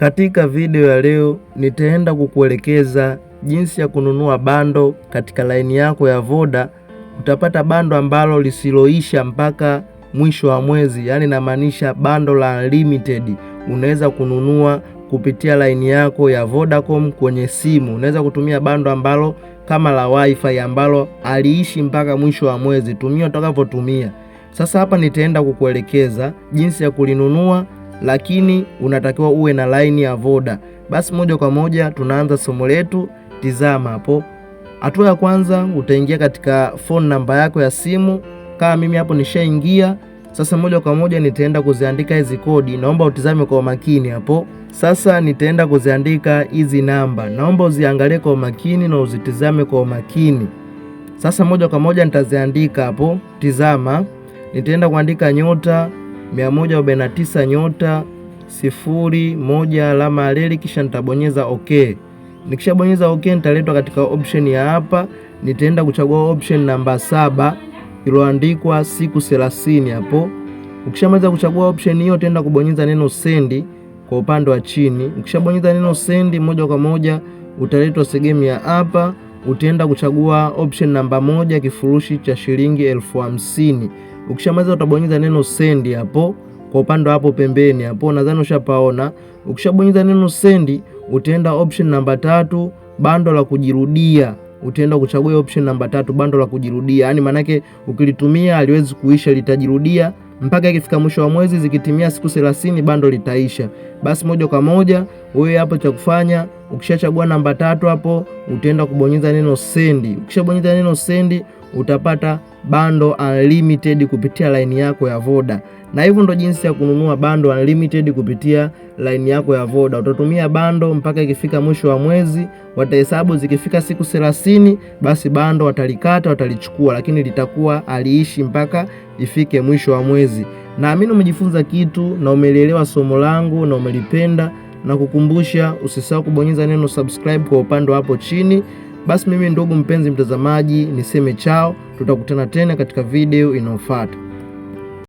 Katika video ya leo nitaenda kukuelekeza jinsi ya kununua bando katika laini yako ya Voda. Utapata bando ambalo lisiloisha mpaka mwisho wa mwezi, yani namaanisha bando la unlimited. Unaweza kununua kupitia laini yako ya Vodacom kwenye simu. Unaweza kutumia bando ambalo kama la wifi ambalo aliishi mpaka mwisho wa mwezi. Tumia utakavyotumia. Sasa hapa nitaenda kukuelekeza jinsi ya kulinunua, lakini unatakiwa uwe na laini ya Voda. Basi moja kwa moja tunaanza somo letu. Tizama hapo. Hatua ya kwanza, utaingia katika phone namba yako ya simu. Kama mimi hapo nishaingia. Sasa moja kwa moja nitaenda kuziandika hizi kodi. Naomba utizame kwa makini hapo. Sasa nitaenda kuziandika hizi namba. Naomba uziangalie kwa makini na uzitizame kwa makini. Sasa moja kwa moja nitaziandika hapo. Tizama. Nitaenda kuandika *149 *01 alama ya reli, kisha nitabonyeza okay. Nikishabonyeza okay, nitaletwa katika option ya hapa. Nitaenda kuchagua option namba 7 iliyoandikwa siku 30 hapo. Ukishamaliza kuchagua option hiyo, utaenda kubonyeza neno send kwa upande wa chini. Ukishabonyeza neno send, moja kwa moja utaletwa sehemu ya hapa. Utaenda kuchagua option namba 1 kifurushi cha shilingi 50,000. Ukishamaliza utabonyeza neno send hapo kwa upande hapo pembeni hapo, nadhani ushapaona. Ukishabonyeza neno send, utaenda option namba 3 bando la kujirudia. Utaenda kuchagua option namba 3 bando la kujirudia. Yaani manake ukilitumia haliwezi kuisha, litajirudia mpaka ikifika mwisho wa mwezi. Zikitimia siku 30 bando litaisha. Basi moja kwa moja wewe hapo cha kufanya, ukishachagua namba 3 hapo, utaenda kubonyeza neno send. Ukishabonyeza neno send, utapata bando unlimited kupitia line yako ya Voda. Na hivyo ndo jinsi ya kununua bando unlimited kupitia line yako ya Voda. Utatumia bando mpaka ikifika mwisho wa mwezi. Watahesabu zikifika siku 30, basi bando watalikata, watalichukua, lakini litakuwa aliishi mpaka ifike mwisho wa mwezi. Naamini umejifunza kitu na umeelewa somo langu na umelipenda, na kukumbusha usisahau kubonyeza neno subscribe kwa upande hapo chini. Basi mimi ndugu mpenzi mtazamaji, niseme chao, tutakutana tena katika video inayofuata.